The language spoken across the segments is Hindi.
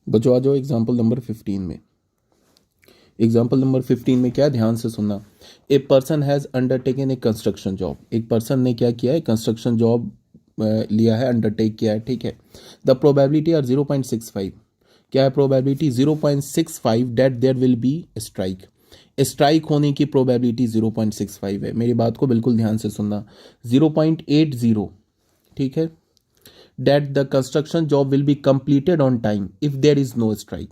बच्चों आ जाओ एग्जाम्पल नंबर 15 में। एग्जाम्पल नंबर 15 में क्या, ध्यान से सुनना। A person has undertaken A construction job. एक पर्सन ने क्या किया है, कंस्ट्रक्शन जॉब लिया है, अंडरटेक किया है, ठीक है। The probability are 0.65। क्या है probability? 0.65 that there will be strike. Strike होने की प्रोबेबिलिटी 0.65 है। मेरी बात को बिल्कुल ध्यान से सुनना। 0.80, ठीक है। That the construction job will be completed on time if there is no strike.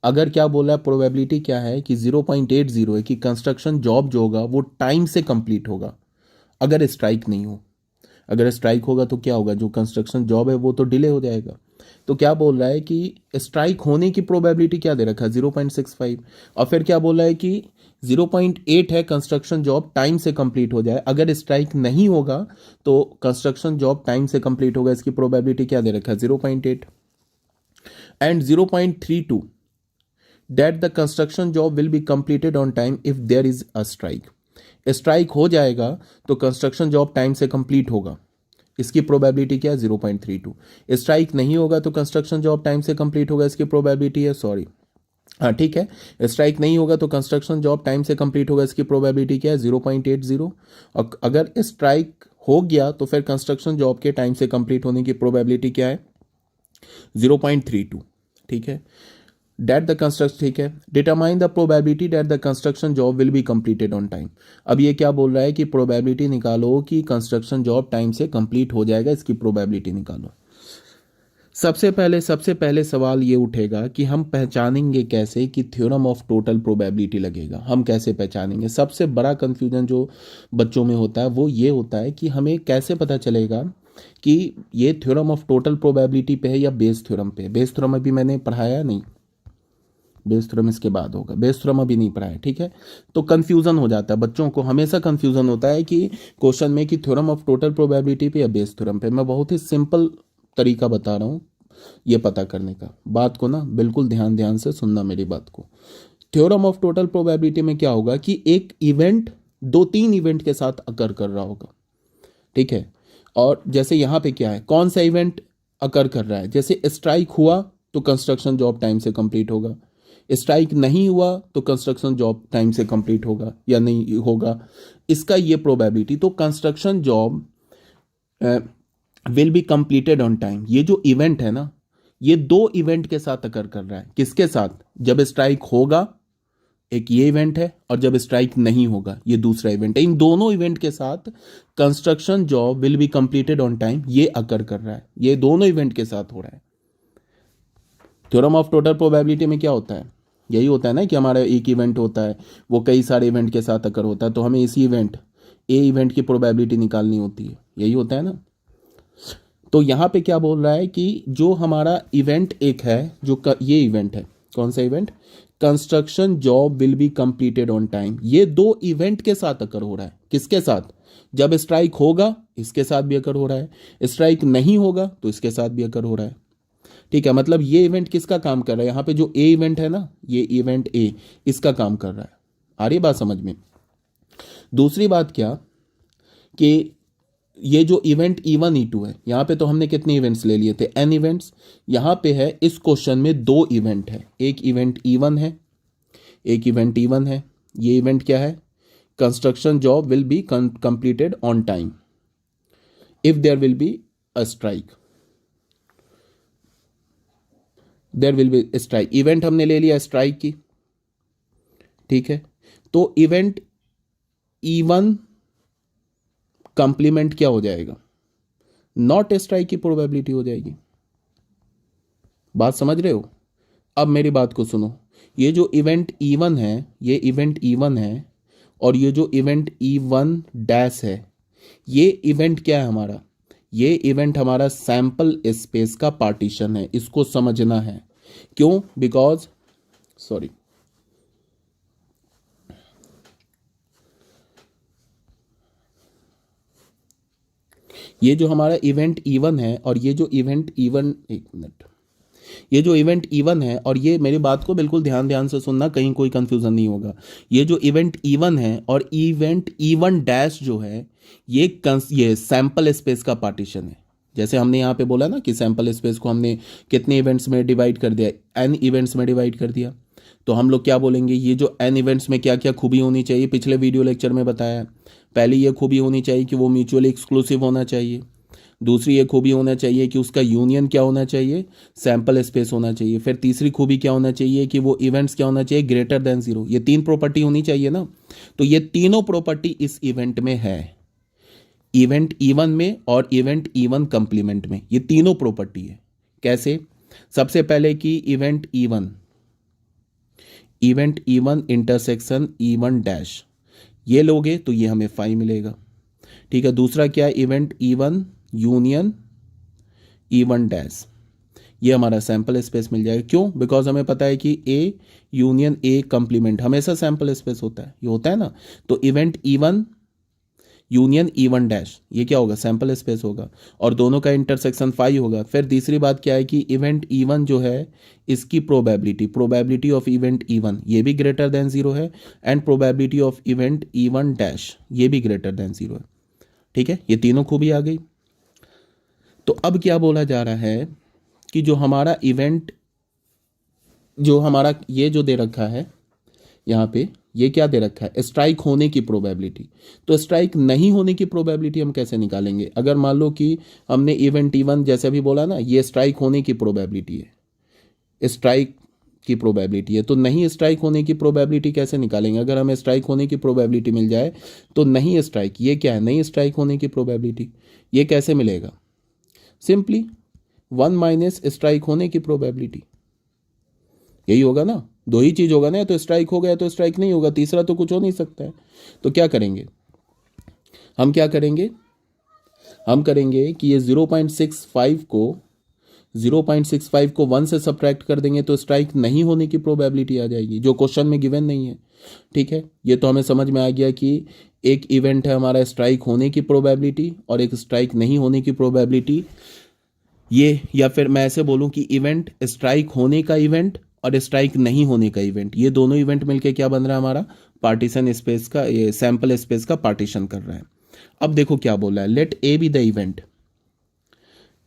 अगर क्या बोला है, प्रोबेबिलिटी क्या है कि 0.80 है कि कंस्ट्रक्शन जॉब जो होगा वो टाइम से कंप्लीट होगा अगर स्ट्राइक नहीं हो। अगर स्ट्राइक होगा तो क्या होगा, जो कंस्ट्रक्शन जॉब है वो तो डिले हो जाएगा। तो क्या बोल रहा है कि स्ट्राइक होने की प्रोबेबिलिटी क्या दे रखा है, 0.65। और फिर क्या बोला है कि 0.8 है कंस्ट्रक्शन जॉब टाइम से कंप्लीट हो जाए। अगर स्ट्राइक नहीं होगा तो कंस्ट्रक्शन जॉब टाइम से कंप्लीट होगा, इसकी प्रोबेबिलिटी क्या दे रखा है, 0.8। And 0.32 that the construction job will be completed on time if there is a strike। Strike हो जाएगा तो कंस्ट्रक्शन जॉब टाइम से कंप्लीट होगा, इसकी प्रोबेबिलिटी क्या है, 0.32। स्ट्राइक नहीं होगा तो कंस्ट्रक्शन जॉब टाइम से कंप्लीट होगा, इसकी प्रोबेबिलिटी है, सॉरी हाँ ठीक है, स्ट्राइक नहीं होगा तो कंस्ट्रक्शन जॉब टाइम से कंप्लीट होगा, इसकी प्रोबेबिलिटी क्या है, 0.80। और अगर स्ट्राइक हो गया तो फिर कंस्ट्रक्शन जॉब के टाइम से कंप्लीट होने की प्रोबेबिलिटी क्या है, 0.32, ठीक है। डेट द कंस्ट्रक्शन, ठीक है। Determine the probability that the construction job will be completed on time. अब ये क्या बोल रहा है कि प्रोबेबिलिटी निकालो कि कंस्ट्रक्शन जॉब टाइम से कंप्लीट हो जाएगा, इसकी प्रोबेबिलिटी निकालो। सबसे पहले सवाल ये उठेगा कि हम पहचानेंगे कैसे कि थ्योरम ऑफ टोटल प्रोबेबिलिटी लगेगा, हम कैसे पहचानेंगे। सबसे बड़ा कंफ्यूजन जो बच्चों में होता है वो ये होता है कि हमें कैसे पता चलेगा कि ये थ्योरम ऑफ टोटल प्रोबेबिलिटी पे है या बेस थ्योरम पे। बेस थ्योरम अभी मैंने पढ़ाया नहीं, बेस थ्योरम इसके बाद होगा, बेस थ्योरम अभी नहीं पढ़ाया, ठीक है। तो कंफ्यूजन हो जाता है बच्चों को, हमेशा कंफ्यूजन होता है कि क्वेश्चन में कि थ्योरम ऑफ टोटल प्रोबेबिलिटी पे या बेस थ्योरम पे। मैं बहुत ही सिंपल तरीका बता रहा हूँ ये पता करने का। बात को ना बिल्कुल ध्यान से सुनना मेरी बात को। थ्योरम ऑफ टोटल प्रोबेबिलिटी में क्या होगा कि एक इवेंट 2-3 इवेंट के साथ अकर कर रहा होगा, ठीक है। और जैसे यहाँ पे क्या है, कौन सा इवेंट अकर कर रहा है, जैसे स्ट्राइक हुआ तो कंस्ट्रक्शन जॉब टाइम से कंप्लीट होगा, स्ट्राइक नहीं हुआ तो कंस्ट्रक्शन जॉब टाइम से कंप्लीट होगा या नहीं होगा, इसका ये प्रोबेबिलिटी। तो construction job will be completed on time, ये जो इवेंट है ना, ये 2 इवेंट के साथ अकर कर रहा है। किसके साथ, जब स्ट्राइक होगा एक ये इवेंट है, और जब स्ट्राइक नहीं होगा ये दूसरा इवेंट है। इन दोनों इवेंट के साथ construction job will be completed on time ये अकर कर रहा है, ये दोनों इवेंट के साथ हो रहा है। थ्योरम ऑफ टोटल प्रोबेबिलिटी में क्या होता है, यही होता है ना कि हमारा एक इवेंट होता है वो कई सारे इवेंट के साथ अकर होता है, तो हमें इसी इवेंट ए इवेंट की प्रोबेबिलिटी निकालनी होती है, यही होता है ना। तो यहाँ पे क्या बोल रहा है कि जो हमारा इवेंट एक है, ये इवेंट है, कौन सा event, construction job will be completed on time, ये 2 इवेंट के साथ अकर हो रहा है। किसके साथ, जब स्ट्राइक होगा इसके साथ भी अकर हो रहा है, स्ट्राइक नहीं होगा तो इसके साथ भी अकर हो रहा है, ठीक है। मतलब ये इवेंट किसका काम कर रहा है, यहाँ पे जो ए इवेंट है ना, ये इवेंट ए इसका काम कर रहा है। आ रही बात समझ में। दूसरी बात क्या कि ये जो इवेंट E1 E2 है, यहाँ पे तो हमने कितने इवेंट्स ले लिए थे, n इवेंट्स। यहाँ पे है इस क्वेश्चन में 2 इवेंट है, एक इवेंट E1 है, एक इवेंट E1 है। ये इवेंट क्या है, construction job will be completed on time if there will be a strike, there will be strike. Event हमने ले लिया स्ट्राइक की, ठीक है। तो इवेंट E1 कंप्लीमेंट क्या हो जाएगा, नॉट स्ट्राइक की प्रोबेबिलिटी हो जाएगी। बात समझ रहे हो। अब मेरी बात को सुनो, ये जो इवेंट E1 है, ये इवेंट E1 है, और ये जो इवेंट E1 डैश है, ये इवेंट क्या है हमारा, ये इवेंट हमारा सैंपल स्पेस का पार्टीशन है, इसको समझना है। क्यों, बिकॉज सॉरी ये जो हमारा इवेंट E1 है और ये जो इवेंट E1, एक मिनट, ये जो इवेंट E1 है, और ये मेरी बात को बिल्कुल ध्यान से सुनना, कहीं कोई कंफ्यूजन नहीं होगा। ये जो इवेंट E1 है और इवेंट E1 डैश जो है, ये सैंपल स्पेस का पार्टीशन है, जैसे हमने यहाँ पे बोला ना कि सैंपल स्पेस को हमने कितने इवेंट्स में डिवाइड कर दिया, n इवेंट्स में डिवाइड कर दिया। तो हम लोग क्या बोलेंगे, ये जो n इवेंट्स में क्या क्या खूबी होनी चाहिए, पिछले वीडियो लेक्चर में बताया है। पहली ये खूबी होनी चाहिए कि वो म्यूचुअली एक्सक्लूसिव होना चाहिए। दूसरी ये खूबी होना चाहिए कि उसका यूनियन क्या होना चाहिए, सैंपल स्पेस होना चाहिए। फिर तीसरी खूबी क्या होना चाहिए कि वो इवेंट्स क्या होना चाहिए, ग्रेटर देन 0। ये 3 प्रॉपर्टी होनी चाहिए ना। तो ये तीनों प्रॉपर्टी इस इवेंट में है, इवेंट E1 में और इवेंट E1 कंप्लीमेंट में, ये तीनों प्रॉपर्टी है। कैसे? सबसे पहले कि event E1 intersection E1 dash, ये लोगे तो ये हमें 5 मिलेगा। ठीक है। दूसरा क्या है, event E1 union E1 dash, ये हमारा सैंपल स्पेस मिल जाएगा। क्यों? बिकॉज हमें पता है कि A यूनियन A कंप्लीमेंट हमेशा सैंपल स्पेस होता है, ये होता है ना। तो event E1 union E1 dash, ये क्या होगा, सैंपल स्पेस होगा, और दोनों का इंटरसेक्शन 5 होगा। फिर तीसरी बात क्या है कि इवेंट E1 जो है, इसकी प्रोबेबिलिटी ऑफ इवेंट E1 ये भी ग्रेटर देन 0 है, and probability of event E1 dash ये भी ग्रेटर देन 0 है। ठीक है, ये तीनों खूबी आ गई। तो अब क्या बोला जा रहा है कि जो हमारा इवेंट, जो हमारा ये जो दे रखा है यहाँ पे, ये क्या दे रखा है, स्ट्राइक होने की प्रोबेबिलिटी। तो स्ट्राइक नहीं होने की प्रोबेबिलिटी हम कैसे निकालेंगे? अगर मान लो कि हमने इवेंट E1 जैसे अभी बोला ना, ये स्ट्राइक होने की प्रोबेबिलिटी है, स्ट्राइक की प्रोबेबिलिटी है, तो नहीं स्ट्राइक होने की प्रोबेबिलिटी कैसे निकालेंगे? अगर हमें स्ट्राइक होने की प्रोबेबिलिटी मिल जाए तो नहीं स्ट्राइक, ये क्या है, नहीं स्ट्राइक होने की प्रोबेबिलिटी, ये कैसे मिलेगा? सिंपली 1 माइनस स्ट्राइक होने की प्रोबेबिलिटी, यही होगा ना। दो ही चीज होगा ना, या तो स्ट्राइक हो गया तो स्ट्राइक नहीं होगा, तीसरा तो कुछ हो नहीं सकता है। तो क्या करेंगे हम, क्या करेंगे हम, करेंगे कि ये 0.65 को 1 से सब्ट्रैक्ट कर देंगे तो स्ट्राइक नहीं होने की प्रोबेबिलिटी आ जाएगी, जो क्वेश्चन में गिवन नहीं है। ठीक है, ये तो हमें समझ में आ गया कि एक इवेंट है हमारा स्ट्राइक होने की प्रोबेबिलिटी और एक स्ट्राइक नहीं होने की प्रोबेबिलिटी, ये, या फिर मैं ऐसे बोलूं कि इवेंट स्ट्राइक होने का इवेंट और स्ट्राइक नहीं होने का इवेंट, ये दोनों इवेंट मिलके क्या बन रहा है, हमारा पार्टीशन स्पेस का, ये सैंपल स्पेस का पार्टीशन कर रहा है। अब देखो क्या बोल रहा है, let A be the event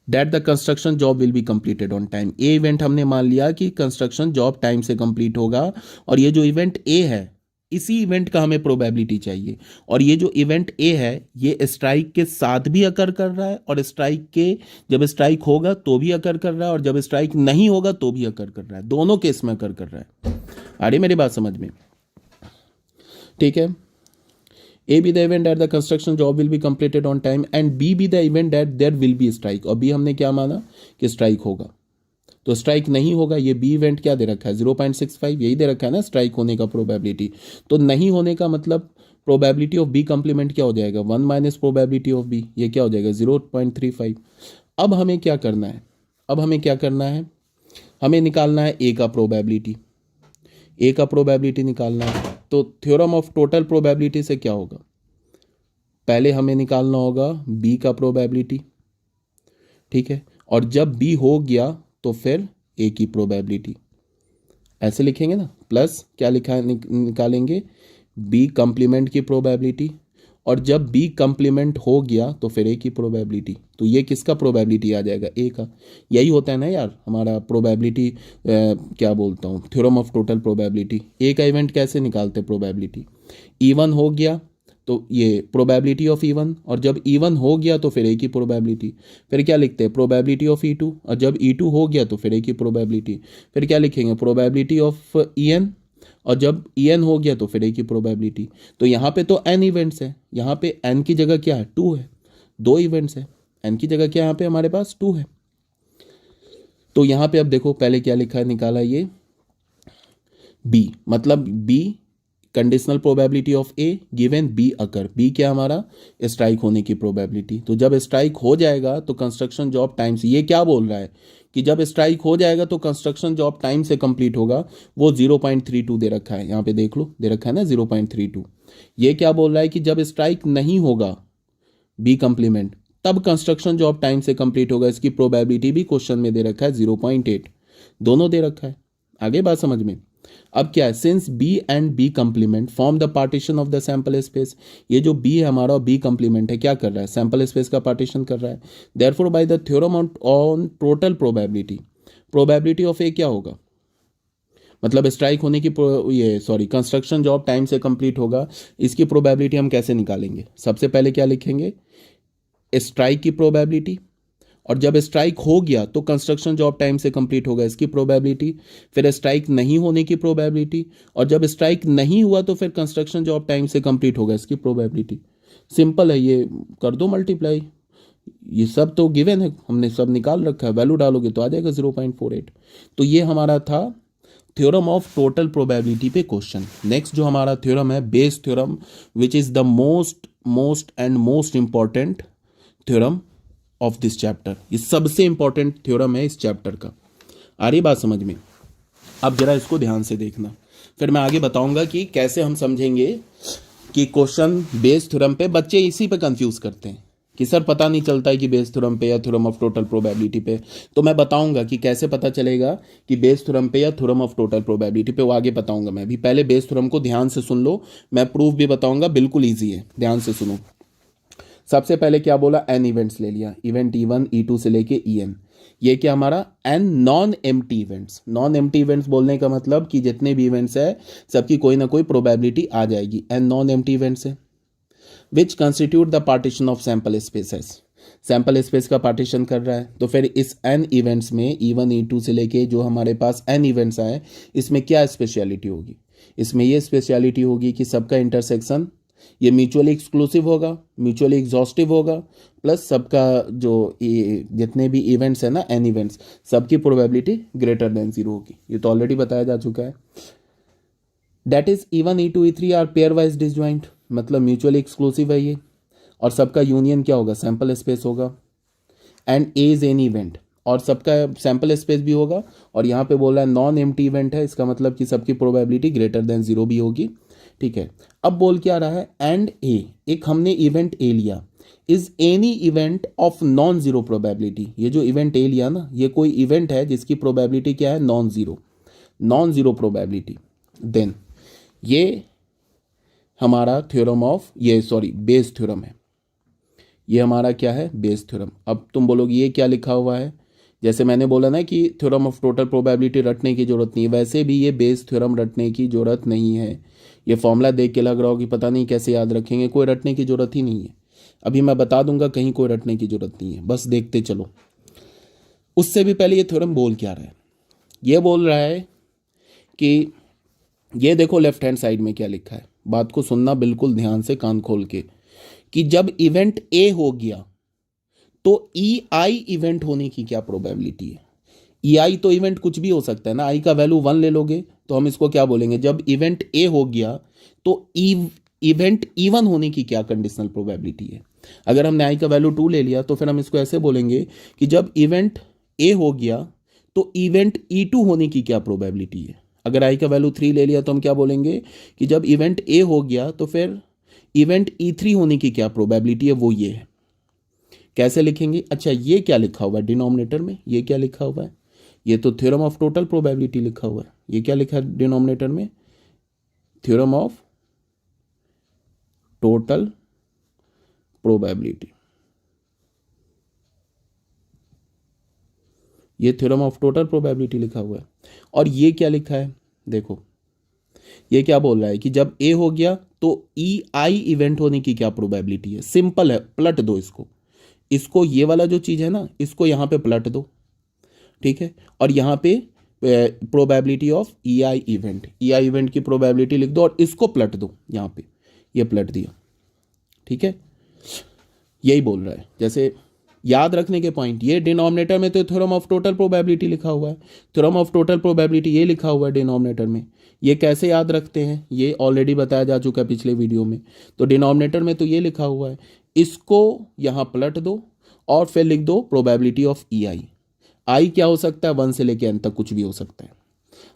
that the construction job will be completed on time. A event हमने मान लिया कि कंस्ट्रक्शन जॉब टाइम से कंप्लीट होगा, और ये जो इवेंट ए है, इसी इवेंट का हमें प्रोबेबिलिटी चाहिए। और ये जो इवेंट ए है, ये स्ट्राइक के साथ भी अकर कर रहा है, और स्ट्राइक के, जब स्ट्राइक होगा तो भी अकर कर रहा है, और जब स्ट्राइक नहीं होगा तो भी अकर कर रहा है, दोनों केस में अकर कर रहा है। आ रही मेरी बात समझ में? ठीक है। A be the event that the construction job will be completed on time and B be the event that there will be strike। और B हमने क्या माना कि स्ट्राइक होगा, तो स्ट्राइक नहीं होगा। ये बी इवेंट क्या दे रखा है, 0.65, यही दे रखा है ना स्ट्राइक होने का प्रोबेबिलिटी। तो नहीं होने का मतलब प्रोबेबिलिटी ऑफ बी कंप्लीमेंट क्या हो जाएगा, 1 माइनस प्रोबेबिलिटी ऑफ बी, ये क्या हो जाएगा, 0.35। अब हमें क्या करना है, हमें निकालना है ए का प्रोबेबिलिटी निकालना है। तो थ्योरम ऑफ टोटल प्रोबेबिलिटी से क्या होगा, पहले हमें निकालना होगा बी का प्रोबेबिलिटी। ठीक है, और जब बी हो गया तो फिर ए की प्रोबेबिलिटी, ऐसे लिखेंगे ना, प्लस क्या निकालेंगे, बी कंप्लीमेंट की प्रोबेबिलिटी, और जब बी कंप्लीमेंट हो गया तो फिर ए की प्रोबेबिलिटी। तो ये किसका प्रोबेबिलिटी आ जाएगा, ए का। यही होता है ना यार हमारा प्रोबेबिलिटी, क्या बोलता हूँ, थ्योरम ऑफ टोटल प्रोबेबिलिटी। ए का इवेंट कैसे निकालते प्रोबेबिलिटी, E1 हो गया तो ये प्रोबेबिलिटी ऑफ E1, और जब E1 हो गया तो फिर ए की प्रोबेबिलिटी। फिर क्या लिखते हैं, प्रोबेबिलिटी ऑफ E2, और जब E2 हो गया तो फिर ए की प्रोबेबिलिटी। फिर क्या लिखेंगे, प्रोबेबिलिटी ऑफ EN, और जब EN हो गया तो फिर ए की प्रोबेबिलिटी। तो यहाँ पे तो n इवेंट्स है, यहाँ पे n की जगह क्या है, 2 है, 2 इवेंट्स है, n की जगह क्या यहाँ पे हमारे पास 2 है। तो यहाँ पे अब देखो पहले क्या लिखा है, निकाला ये b, मतलब b conditional probability of A given B occur, B क्या हमारा स्ट्राइक होने की प्रोबेबिलिटी। तो जब स्ट्राइक हो जाएगा तो कंस्ट्रक्शन जॉब टाइम से, ये क्या बोल रहा है कि जब स्ट्राइक हो जाएगा तो कंस्ट्रक्शन जॉब टाइम से कंप्लीट होगा, वो 0.32 दे रखा है, यहाँ पे देख लो दे रखा है ना 0.32। ये क्या बोल रहा है कि जब स्ट्राइक नहीं होगा बी कंप्लीमेंट, तब कंस्ट्रक्शन जॉब टाइम से कंप्लीट होगा, इसकी प्रोबेबिलिटी भी क्वेश्चन में दे रखा है 0.8, दोनों दे रखा है। आगे बात समझ में? अब क्या है, since B and B complement form the partition of the sample space, ये जो बी है हमारा बी कंप्लीमेंट है, क्या कर रहा है, सैंपल स्पेस का पार्टीशन कर रहा है। Therefore by the theorem on total probability, probability of A क्या होगा, मतलब स्ट्राइक होने की कंस्ट्रक्शन जॉब टाइम से कंप्लीट होगा, इसकी प्रोबेबिलिटी हम कैसे निकालेंगे। सबसे पहले क्या लिखेंगे, स्ट्राइक की प्रोबेबिलिटी, और जब स्ट्राइक हो गया तो कंस्ट्रक्शन जॉब टाइम से कंप्लीट होगा, इसकी प्रोबेबिलिटी, फिर स्ट्राइक नहीं होने की प्रोबेबिलिटी, और जब स्ट्राइक नहीं हुआ तो फिर कंस्ट्रक्शन जॉब टाइम से कंप्लीट होगा, इसकी प्रोबेबिलिटी। सिंपल है, ये कर दो मल्टीप्लाई, ये सब तो गिवन है, हमने सब निकाल रखा है, वैल्यू डालोगे तो आ जाएगा 0.48। तो ये हमारा था थ्योरम ऑफ टोटल प्रोबेबिलिटी पे क्वेश्चन। नेक्स्ट जो हमारा थ्योरम है Bayes theorem, which is the most important theorem of this chapter, ये सबसे इंपॉर्टेंट थ्योरम है इस चैप्टर का। आ रही बात समझ में, अब जरा इसको ध्यान से देखना, फिर मैं आगे बताऊंगा कि कैसे हम समझेंगे कि क्वेश्चन बेस थ्योरम पे, बच्चे इसी पे कंफ्यूज करते हैं कि सर पता नहीं चलता है कि बेस थ्योरम पे या थ्योरम ऑफ टोटल प्रोबेबिलिटी पे, तो मैं बताऊंगा कि कैसे पता चलेगा कि बेस थ्योरम पे या थ्योरम ऑफ टोटल प्रोबेबिलिटी पे, वो आगे बताऊंगा मैं भी। पहले बेस थ्योरम को ध्यान से सुन लो, मैं प्रूफ भी बताऊंगा, बिल्कुल ईजी है, ध्यान से सुनो। सबसे पहले क्या बोला, एन इवेंट्स ले लिया, इवेंट E1 E2 से लेके EN, ये क्या हमारा n non empty events. Non empty events बोलने का मतलब कि जितने भी इवेंट्स है सबकी कोई ना कोई प्रोबेबिलिटी आ जाएगी, एन नॉन एम्प्टी इवेंट्स है। Which constitute the partition of sample spaces, sample space का पार्टीशन कर रहा है, तो फिर इस एन इवेंट्स में E1 E2 से लेके जो हमारे पास एन इवेंट्स आए, इसमें क्या स्पेशलिटी होगी, इसमें ये स्पेशलिटी होगी कि सबका इंटरसेक्शन ये म्यूचुअली एक्सक्लूसिव होगा, म्यूचुअली एग्जॉस्टिव होगा, प्लस सबका जो जितने भी इवेंट्स है ना एन इवेंट्स, सबकी प्रोबेबिलिटी ग्रेटर देन 0 होगी, ये तो ऑलरेडी बताया जा चुका है। That is E1 E2 E3 are pairwise disjoint, मतलब म्यूचुअली एक्सक्लूसिव है ये, और सबका यूनियन क्या होगा, सैंपल स्पेस होगा। And A is an event, और सबका सैंपल स्पेस भी होगा, और यहाँ पे बोल रहा है नॉन एम्प्टी इवेंट है, इसका मतलब कि सबकी प्रोबेबिलिटी ग्रेटर देन 0 भी होगी, ठीक है। अब बोल क्या रहा है, एंड ए, एक हमने इवेंट ए लिया, is any event of non zero probability, ये जो इवेंट ए लिया ना, ये कोई इवेंट है जिसकी प्रोबेबिलिटी क्या है, नॉन जीरो प्रोबेबिलिटी, देन ये हमारा थ्योरम ऑफ बेस थ्योरम है, ये हमारा क्या है, बेस थ्योरम। अब तुम बोलोगे ये क्या लिखा हुआ है, जैसे मैंने बोला ना कि थ्योरम ऑफ टोटल प्रोबेबिलिटी रटने की जरूरत नहीं है, वैसे भी ये बेस थ्योरम रटने की जरूरत नहीं है। ये फॉर्मूला देख के लग रहा हो कि पता नहीं कैसे याद रखेंगे, कोई रटने की जरूरत ही नहीं है, अभी मैं बता दूंगा, कहीं कोई रटने की जरूरत नहीं है, बस देखते चलो। उससे भी पहले ये थ्योरम बोल क्या रहा है, ये बोल रहा है कि ये देखो लेफ्ट हैंड साइड में क्या लिखा है, बात को सुनना बिल्कुल ध्यान से, कान खोल के, कि जब इवेंट ए हो गया तो EI इवेंट होने की क्या प्रोबेबिलिटी है। EI तो इवेंट कुछ भी हो सकता है ना, आई का वैल्यू 1 ले लोगे तो हम इसको क्या बोलेंगे, जब इवेंट ए हो गया तो इवेंट E1 होने की क्या कंडीशनल प्रोबेबिलिटी है। अगर हमने आई का वैल्यू 2 ले लिया तो फिर हम इसको ऐसे बोलेंगे कि जब इवेंट ए हो गया तो इवेंट E2 होने की क्या प्रोबेबिलिटी है। अगर आई का वैल्यू 3 ले लिया तो हम क्या बोलेंगे कि जब इवेंट ए हो गया तो फिर इवेंट E3 होने की क्या प्रोबेबिलिटी है, वो ये है। कैसे लिखेंगे, अच्छा ये क्या लिखा हुआ है डिनोमिनेटर में, ये क्या लिखा हुआ है, ये तो थ्योरम ऑफ टोटल प्रोबेबिलिटी लिखा हुआ है, ये क्या लिखा है डिनोमिनेटर में, थ्योरम ऑफ टोटल प्रोबेबिलिटी, ये थ्योरम ऑफ टोटल प्रोबेबिलिटी लिखा हुआ है। और ये क्या लिखा है, देखो ये क्या बोल रहा है कि जब ए हो गया तो EI इवेंट होने की क्या प्रोबेबिलिटी है। सिंपल है, पलट दो इसको ये वाला जो चीज है ना, इसको यहां पे पलट दो, ठीक है, और यहां पे प्रोबेबिलिटी ऑफ EI इवेंट की प्रोबेबिलिटी लिख दो, और इसको पलट दो यहां पे, ये पलट दिया, ठीक है, यही बोल रहा है। जैसे याद रखने के पॉइंट, ये डिनोमिनेटर में तो थ्योरम ऑफ टोटल प्रोबेबिलिटी लिखा हुआ है, थ्योरम ऑफ टोटल प्रोबेबिलिटी ये लिखा हुआ है डिनोमिनेटर में, ये कैसे याद रखते हैं ये ऑलरेडी बताया जा चुका है पिछले वीडियो में। तो डिनोमिनेटर में तो ये लिखा हुआ है, इसको यहां पलट दो और फिर लिख दो प्रोबेबिलिटी ऑफ EI। आई क्या हो सकता है, 1 से लेके n तक कुछ भी हो सकता है।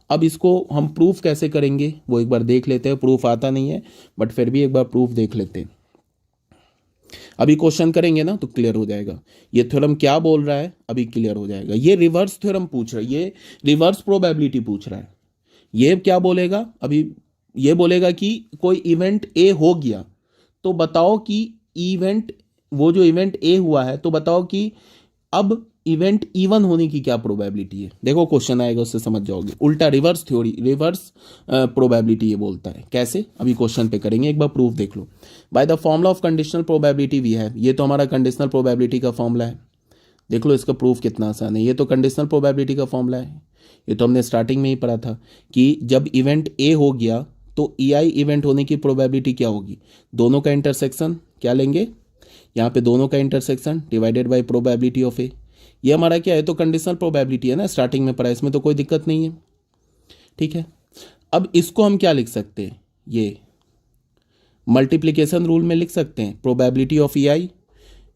अब इसको हम प्रूफ कैसे करेंगे वो एक बार देख लेते हैं, प्रूफ आता नहीं है बट फिर भी एक बार प्रूफ देख लेते हैं। अभी क्वेश्चन करेंगे ना तो क्लियर हो जाएगा, ये थ्योरम क्या बोल रहा है अभी क्लियर हो जाएगा। ये रिवर्स थ्योरम पूछ रहा है, ये रिवर्स प्रोबेबिलिटी पूछ रहा है, ये क्या बोलेगा अभी, ये बोलेगा कि कोई इवेंट ए हो गया, तो बताओ कि इवेंट, वो जो इवेंट ए हुआ है, तो बताओ कि अब इवेंट इवन होने की क्या प्रोबेबिलिटी है। देखो क्वेश्चन आएगा उससे समझ जाओगे। उल्टा रिवर्स थ्योरी, रिवर्स प्रोबेबिलिटी ये बोलता है। कैसे, अभी क्वेश्चन पे करेंगे, एक बार प्रूफ देख लो। By the formula of conditional probability we have, ये तो हमारा कंडीशनल प्रोबेबिलिटी का फॉर्मूला है। देख लो इसका प्रूफ कितना आसान है। ये तो कंडीशनल प्रोबेबिलिटी का फॉर्मूला है, ये तो हमने स्टार्टिंग में ही पढ़ा था कि जब इवेंट ए हो गया तो ई आई इवेंट होने की प्रोबेबिलिटी क्या होगी, दोनों का इंटरसेक्शन क्या लेंगे, यहाँ पे दोनों का intersection divided by probability of A. ये हमारा क्या है, तो कंडीशनल प्रोबेबिलिटी है ना, स्टार्टिंग में पढ़ा, इसमें तो कोई दिक्कत नहीं है। ठीक है, अब इसको हम क्या लिख सकते हैं, ये मल्टीप्लीकेशन रूल में लिख सकते हैं, probability of E I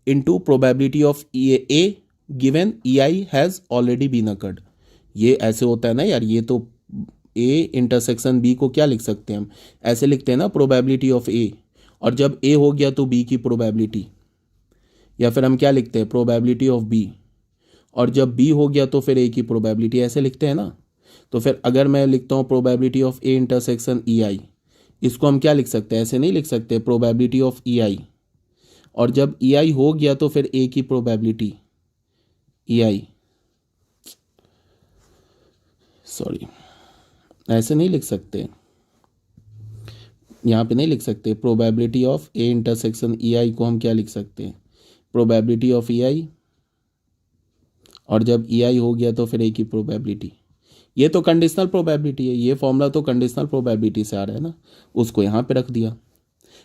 into probability of A given E I has already been occurred. ये ऐसे होता है ना यार, ये तो ए इंटरसेक्शन बी को क्या लिख सकते हैं हम, ऐसे लिखते हैं ना, प्रोबेबिलिटी ऑफ ए, और जब ए हो गया तो बी की प्रोबेबिलिटी, या फिर हम क्या लिखते हैं, प्रोबेबिलिटी ऑफ बी, और जब बी हो गया तो फिर ए की प्रोबेबिलिटी, ऐसे लिखते हैं ना। तो फिर अगर मैं लिखता हूँ probability of A intersection E I, इसको हम क्या लिख सकते हैं, ऐसे नहीं लिख सकते, प्रोबेबिलिटी ऑफ ई आई, और जब ई आई हो गया तो फिर ए की प्रोबेबिलिटी ई आई, सॉरी ऐसे नहीं लिख सकते, यहाँ पे नहीं लिख सकते। Probability of A intersection E I को हम क्या लिख सकते हैं, प्रोबेबिलिटी ऑफ ई आई, और जब ई आई हो गया तो फिर ए की प्रोबेबिलिटी। ये तो कंडीशनल प्रोबेबिलिटी है, ये फॉर्मूला तो कंडीशनल प्रोबेबिलिटी से आ रहा है ना, उसको यहाँ पे रख दिया,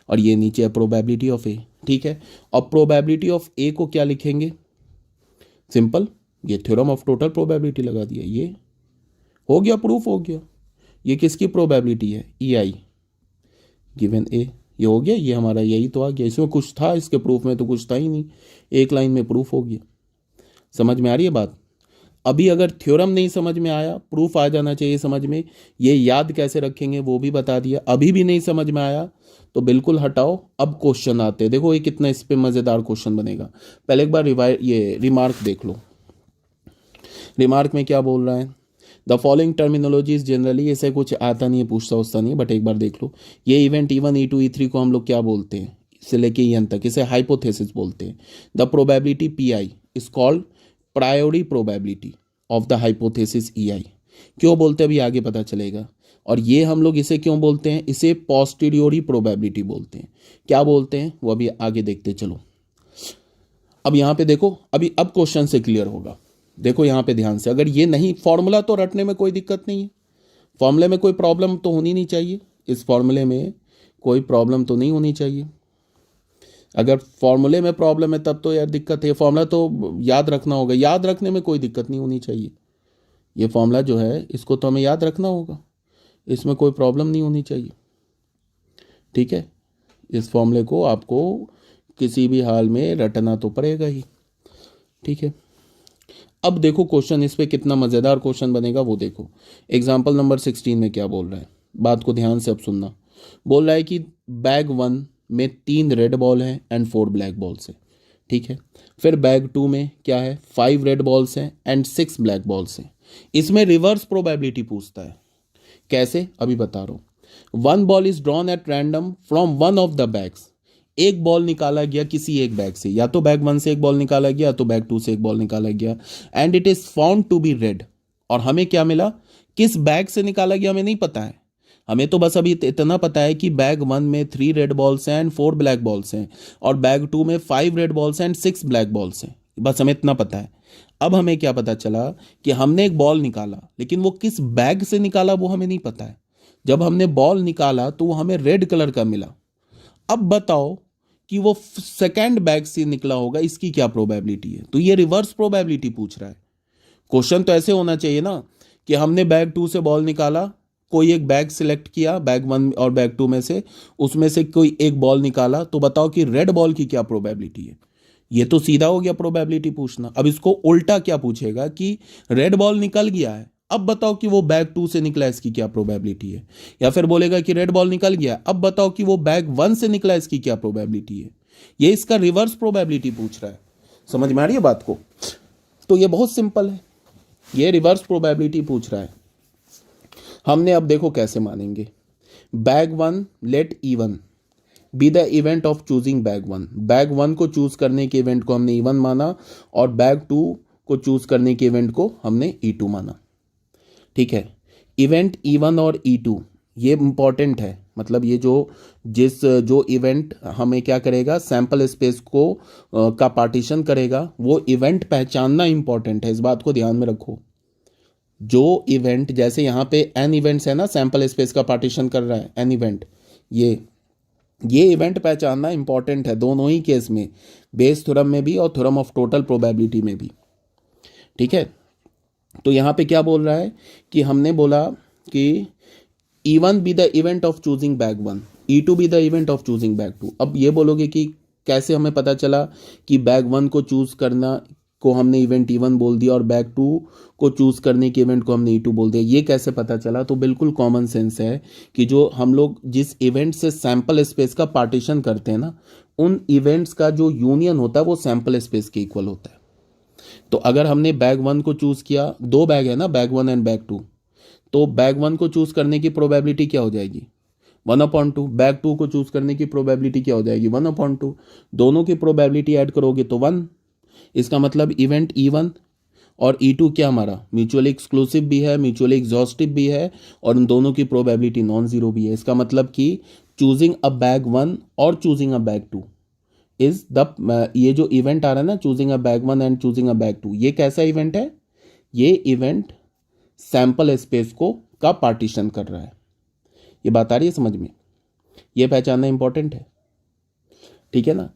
और ये नीचे है प्रोबेबिलिटी ऑफ ए। ठीक है, अब प्रोबेबिलिटी ऑफ ए को क्या लिखेंगे, सिंपल, ये थ्योरम ऑफ टोटल प्रोबेबिलिटी लगा दिया, ये हो गया, प्रूफ हो गया। ये किसकी प्रोबेबिलिटी है, ई आई गिवन ए, ये हो गया, ये हमारा यही तो आ गया। इसमें कुछ था, इसके प्रूफ में तो कुछ था ही नहीं, एक लाइन में प्रूफ हो गया। समझ में आ रही है बात। अभी अगर थ्योरम नहीं समझ में आया, प्रूफ आ जाना चाहिए समझ में, ये याद कैसे रखेंगे वो भी बता दिया। अभी भी नहीं समझ में आया तो बिल्कुल हटाओ। अब क्वेश्चन आते हैं, देखो ये कितना इस पे मज़ेदार क्वेश्चन बनेगा। पहले एक बार ये रिमार्क देख लो, रिमार्क में क्या बोल रहा है, द फॉलोइंग टर्मिनोलॉजीज जनरली, ऐसे कुछ आता नहीं है, पूछता उसता नहीं है, बट एक बार देख लो। ये इवेंट E1 E2 E3 को हम लोग क्या बोलते हैं, इससे लेके EN तक, इसे हाइपोथेसिस बोलते हैं। The probability PI is called प्रायोरी probability of the hypothesis EI। क्यों बोलते हैं अभी आगे पता चलेगा। और ये हम लोग इसे क्यों बोलते हैं, इसे पोस्टीरियोरी प्रोबेबिलिटी बोलते हैं। क्या बोलते हैं वो अभी आगे देखते चलो। अब यहाँ पे देखो, अभी अब क्वेश्चन से क्लियर होगा। देखो यहाँ पे ध्यान से, अगर ये नहीं, फॉर्मूला तो रटने में कोई दिक्कत नहीं है, फॉर्मूले में कोई प्रॉब्लम तो होनी नहीं चाहिए, इस फॉर्मूले में कोई प्रॉब्लम तो नहीं होनी चाहिए। अगर फॉर्मूले में प्रॉब्लम है तब तो यार दिक्कत है। फॉर्मूला तो याद रखना होगा, याद रखने में कोई दिक्कत नहीं होनी चाहिए। ये फॉर्मूला जो है इसको तो हमें याद रखना होगा, इसमें कोई प्रॉब्लम नहीं होनी चाहिए। ठीक है, इस फॉर्मूले को आपको किसी भी हाल में रटना तो पड़ेगा ही। ठीक है, अब देखो क्वेश्चन, इस पे कितना मज़ेदार क्वेश्चन बनेगा वो देखो। एग्जाम्पल नंबर 16 में क्या बोल रहा है, बात को ध्यान से अब सुनना। बोल रहा है कि बैग 1 में 3 रेड बॉल हैं एंड 4 ब्लैक बॉल्स हैं। ठीक है, फिर बैग 2 में क्या है, 5 रेड बॉल्स हैं एंड 6 ब्लैक बॉल्स हैं। इसमें रिवर्स प्रोबेबिलिटी पूछता है। कैसे, अभी बता रहा हूँ। 1 ball is drawn at random from 1 of the bags. एक बॉल निकाला गया किसी एक बैग से, या तो बैग 1 से एक बॉल निकाला गया, तो बैग 2 से एक बॉल निकाला गया, and it is found to be red. और हमें क्या मिला, किस बैग से निकाला गया हमें नहीं पता है, हमें तो बस अभी इतना पता है कि बैग 1 में 3 रेड बॉल्स हैं एंड 4 ब्लैक बॉल्स हैं, और बैग 2 में 5 red balls and 6 black balls हैं, बस हमें इतना पता है। अब हमें क्या पता चला कि हमने एक बॉल निकाला, लेकिन वो किस बैग से निकाला वो हमें नहीं पता है। जब हमने बॉल निकाला तो वो हमें रेड कलर का मिला। अब बताओ कि वो सेकेंड बैग से निकला होगा, इसकी क्या प्रोबेबिलिटी है। तो ये रिवर्स प्रोबेबिलिटी पूछ रहा है। क्वेश्चन तो ऐसे होना चाहिए ना कि हमने बैग 2 से बॉल निकाला, कोई एक बैग सिलेक्ट किया बैग 1 और बैग 2 में से, उसमें से कोई एक बॉल निकाला, तो बताओ कि रेड बॉल की क्या प्रोबेबिलिटी है। ये तो सीधा हो गया प्रोबेबिलिटी पूछना। अब इसको उल्टा क्या पूछेगा कि रेड बॉल निकल गया है, अब बताओ कि वो बैग 2 से निकला, इसकी क्या प्रोबेबिलिटी है। या फिर बोलेगा कि रेड बॉल निकल गया, अब बताओ कि वो बैग 1 से निकला, इसकी क्या प्रोबेबिलिटी है। ये इसका रिवर्स प्रोबेबिलिटी पूछ रहा है। समझ में आ रही है बात को। तो ये बहुत सिंपल है, ये रिवर्स प्रोबेबिलिटी पूछ रहा है। हमने अब देखो कैसे मानेंगे, bag one let E1 be the event of choosing bag one. Bag one को चूज करने के इवेंट को हमने E1 माना और बैग टू को चूज करने के इवेंट को हमने E2 माना। ठीक है, इवेंट E1 और E2 ये इंपॉर्टेंट है, मतलब ये जो इवेंट हमें क्या करेगा, सैंपल स्पेस को का पार्टीशन करेगा, वो इवेंट पहचानना इंपॉर्टेंट है, इस बात को ध्यान में रखो। जो इवेंट, जैसे यहाँ पे एन इवेंट्स है ना, सैंपल स्पेस का पार्टीशन कर रहा है एन इवेंट, ये इवेंट पहचानना इंपॉर्टेंट है दोनों ही केस में, बेस थ्योरम में भी और थ्योरम ऑफ टोटल प्रोबेबिलिटी में भी। ठीक है, तो यहाँ पे क्या बोल रहा है कि हमने बोला कि E1 be the event of choosing bag one, E2 be the event of choosing bag two. अब ये बोलोगे कि कैसे हमें पता चला कि बैग वन को चूज करना को हमने इवेंट E1 बोल दिया और बैग टू को चूज करने के इवेंट को हमने E2 बोल दिया, ये कैसे पता चला? तो बिल्कुल कॉमन सेंस है कि जो हम लोग जिस इवेंट से सैंपल स्पेस का पार्टीशन करते हैं ना, उन इवेंट्स का जो यूनियन होता है वो सैंपल स्पेस के इक्वल होता है। तो अगर हमने बैग वन को चूज किया, दो बैग है ना, bag one and bag two, तो बैग वन को चूज करने की प्रोबेबिलिटी क्या हो जाएगी? 1/2। बैग टू को चूज करने की प्रोबेबिलिटी क्या हो जाएगी? 1/2। दोनों की प्रोबेबिलिटी ऐड करोगे तो 1। इसका मतलब इवेंट E1 और E2 क्या हमारा म्यूचुअली एक्सक्लूसिव भी है, म्यूचुअली एग्जॉस्टिव भी है, और उन दोनों की प्रोबेबिलिटी नॉन जीरो भी है। इसका मतलब कि चूजिंग अ बैग वन और choosing a bag two is the, ये जो इवेंट आ रहा है ना, choosing a bag one and choosing a bag two, ये कैसा इवेंट है? ये इवेंट सैंपल स्पेस को का पार्टीशन कर रहा है। ये बात आ रही है समझ में? ये पहचानना इंपॉर्टेंट है, ठीक है ना।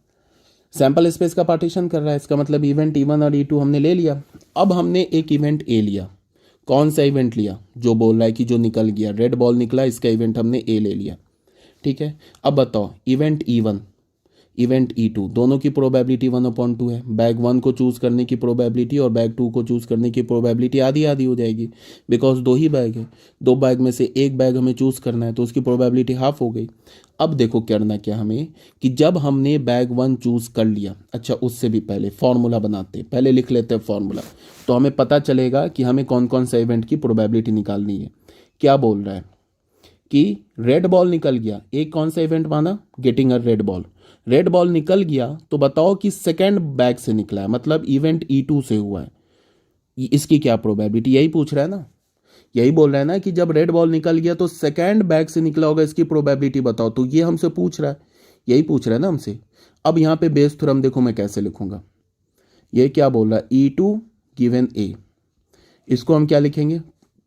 सैंपल स्पेस का पार्टीशन कर रहा है, इसका मतलब इवेंट E1 और E2 हमने ले लिया। अब हमने एक इवेंट ए लिया। कौन सा इवेंट लिया? जो बोल रहा है कि जो निकल गया, रेड बॉल निकला, इसका इवेंट हमने ए ले लिया। ठीक है, अब बताओ इवेंट E1 इवेंट E2 दोनों की प्रोबेबिलिटी 1/2 है। बैग वन को चूज करने की प्रोबेबिलिटी और बैग टू को चूज करने की प्रोबेबिलिटी आधी आधी हो जाएगी, बिकॉज दो ही बैग है, दो बैग में से एक बैग हमें चूज करना है, तो उसकी प्रोबेबिलिटी हाफ हो गई। अब देखो करना क्या हमें कि जब हमने बैग वन चूज कर लिया, अच्छा उससे भी पहले फॉर्मूला बनाते, पहले लिख लेते हैं फॉर्मूला, तो हमें पता चलेगा कि हमें कौन कौन सा इवेंट की प्रोबेबिलिटी निकालनी है। क्या बोल रहा है कि रेड बॉल निकल गया, एक कौन सा इवेंट माना? Getting a red ball. Red ball निकल गया तो बताओ कि सेकंड बैग से निकला है, मतलब इवेंट E2 से हुआ है, इसकी क्या प्रोबेबिलिटी? यही पूछ रहा है ना, यही बोल रहा है ना कि जब रेड बॉल निकल गया तो सेकंड बैग से निकला होगा, इसकी प्रोबेबिलिटी बताओ। तो ये हमसे पूछ रहा है, यही पूछ रहा है ना हमसे। अब यहाँ पे बेस थ्योरम देखो मैं कैसे लिखूंगा। ये क्या बोल रहा है? E2 गिवन A, इसको हम क्या लिखेंगे?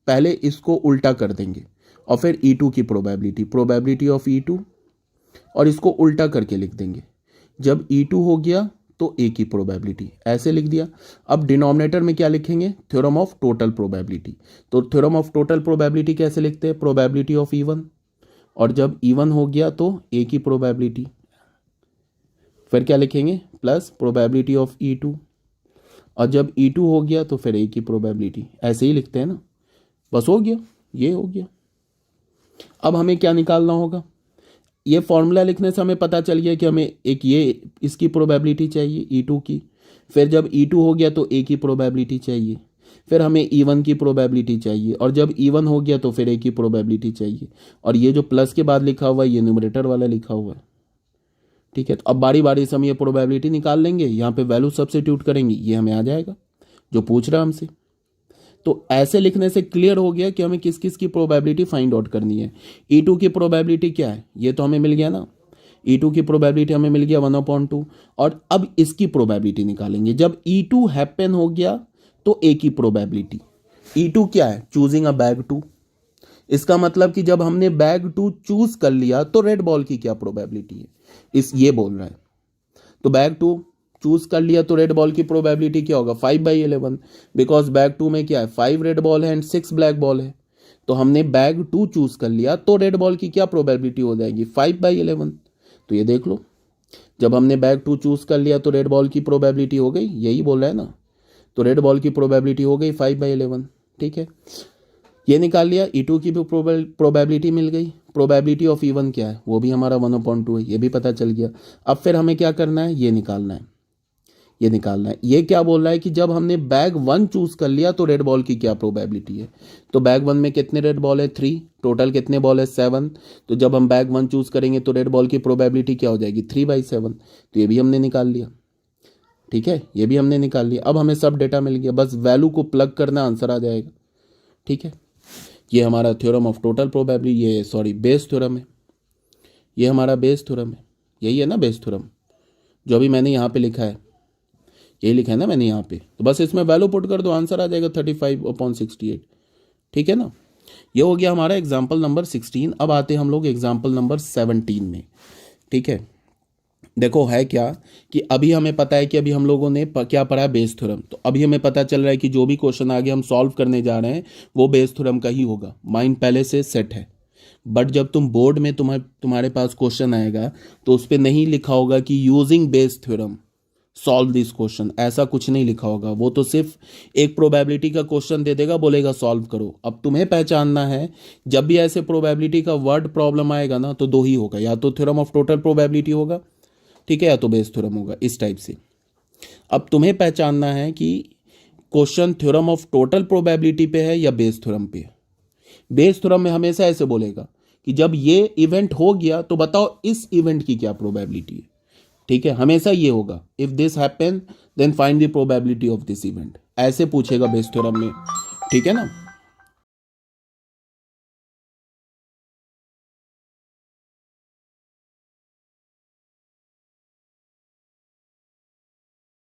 पहले इसको उल्टा कर देंगे और फिर E2 की प्रोबेबिलिटी ऑफ E2, और इसको उल्टा करके लिख देंगे। जब E2 हो गया तो A की प्रोबेबिलिटी, ऐसे लिख दिया। अब डिनोमिनेटर में क्या लिखेंगे? Theorem of total probability. तो थ्योरम ऑफ टोटल प्रोबेबिलिटी कैसे लिखते हैं? प्रोबेबिलिटी ऑफ E1, और जब E1 हो गया तो A की प्रोबेबिलिटी, फिर क्या लिखेंगे? प्लस प्रोबेबिलिटी ऑफ E2, और जब E2 हो गया तो फिर A की प्रोबेबिलिटी, ऐसे ही लिखते हैं ना। बस हो गया, ये हो गया। अब हमें क्या निकालना होगा? ये फॉर्मूला लिखने से हमें पता चल गया कि हमें एक ये इसकी प्रोबेबिलिटी चाहिए E2 की, फिर जब E2 हो गया तो A की प्रोबेबिलिटी चाहिए, फिर हमें E1 की प्रोबेबिलिटी चाहिए, और जब E1 हो गया तो फिर A की प्रोबेबिलिटी चाहिए, और ये जो प्लस के बाद लिखा हुआ है ये न्यूमरेटर वाला लिखा हुआ है। ठीक है, तो अब बारी बारी से हम ये प्रोबेबिलिटी निकाल लेंगे, यहाँ पे वैल्यू सब्स्टिट्यूट करेंगे, ये हमें आ जाएगा जो पूछ रहा है हमसे। तो ऐसे लिखने से क्लियर हो गया कि हमें किस किस की प्रोबेबिलिटी फाइंड आउट करनी है। E2 की प्रोबेबिलिटी क्या है? ये तो हमें मिल गया ना, E2 की प्रोबेबिलिटी हमें मिल गया 1/2, और अब इसकी प्रोबेबिलिटी निकालेंगे। जब E2 हैपन हो गया तो A की प्रोबेबिलिटी, E2 क्या है? Choosing a bag two. इसका मतलब कि जब हमने बैग टू चूज कर लिया तो रेड बॉल की क्या प्रोबेबिलिटी है, इस ये बोल रहा है। तो बैग टू चूज कर लिया तो रेड बॉल की प्रोबेबिलिटी क्या होगा? 5/11, बिकॉज बैग टू में क्या है? 5 रेड बॉल है एंड 6 ब्लैक बॉल है। तो हमने बैग टू चूज कर लिया तो रेड बॉल की क्या प्रोबेबिलिटी हो जाएगी? 5/11। तो ये देख लो, जब हमने बैग टू चूज कर लिया तो रेड बॉल की प्रोबेबिलिटी हो गई, यही बोल रहा है ना। तो रेड बॉल की प्रोबेबिलिटी हो गई 5/11। ठीक है, ये निकाल लिया। E2 की भी प्रोबेबिलिटी मिल गई। प्रोबेबिलिटी ऑफ E1 क्या है? वो भी हमारा 1/2 है, ये भी पता चल गया। अब फिर हमें क्या करना है? ये निकालना है। ये निकालना है। ये क्या बोल रहा है कि जब हमने बैग 1 चूज कर लिया तो रेड बॉल की क्या प्रोबेबिलिटी है। तो बैग 1 में कितने रेड बॉल है 3, टोटल कितने बॉल है 7। तो जब हम बैग 1 चूज करेंगे तो रेड बॉल की प्रोबेबिलिटी क्या हो जाएगी 3/7। तो ये भी हमने निकाल लिया, ठीक है, ये भी हमने निकाल लिया। अब हमें सब डेटा मिल गया, बस वैल्यू को प्लग करना, आंसर आ जाएगा, ठीक है। ये हमारा थ्योरम ऑफ टोटल प्रोबेबिलिटी, ये सॉरी बेस थ्योरम है, ये हमारा बेस थ्योरम है, यही है ना बेस थ्योरम, जो अभी मैंने यहाँ पे लिखा है, यही लिखा है ना मैंने यहाँ पे। तो बस इसमें वैल्यू पुट कर दो, आंसर आ जाएगा 35/68, ठीक है ना। ये हो गया हमारा एग्जाम्पल नंबर 16। अब आते हैं हम लोग एग्जाम्पल नंबर 17 में, ठीक है। देखो है क्या कि अभी हमें पता है कि अभी हम लोगों ने क्या पढ़ा है बेस थ्योरम। तो अभी हमें पता चल रहा है कि जो भी क्वेश्चन आगे हम सॉल्व करने जा रहे हैं वो बेस थ्योरम का ही होगा, माइंड पहले से सेट है। बट जब तुम बोर्ड में तुम्हारे पास क्वेश्चन आएगा तो उस पर नहीं लिखा होगा कि using Bayes theorem solve this question, ऐसा कुछ नहीं लिखा होगा। वो तो सिर्फ एक प्रोबेबिलिटी का क्वेश्चन दे देगा, बोलेगा सॉल्व करो। अब तुम्हें पहचानना है जब भी ऐसे प्रोबेबिलिटी का वर्ड प्रॉब्लम आएगा ना तो दो ही होगा, या तो थ्योरम ऑफ टोटल प्रोबेबिलिटी होगा, ठीक है, या तो बेस थ्योरम होगा, इस टाइप से। अब तुम्हें पहचानना है कि question theorem of total probability पे है या बेस थ्योरम पे है। बेस थ्योरम में हमेशा ऐसे बोलेगा कि जब ये इवेंट हो गया तो बताओ इस इवेंट की क्या प्रोबेबिलिटी है, ठीक है, हमेशा ये होगा। If this happen then find the probability of this event, ऐसे पूछेगा बेस थ्योरम में, ठीक है ना।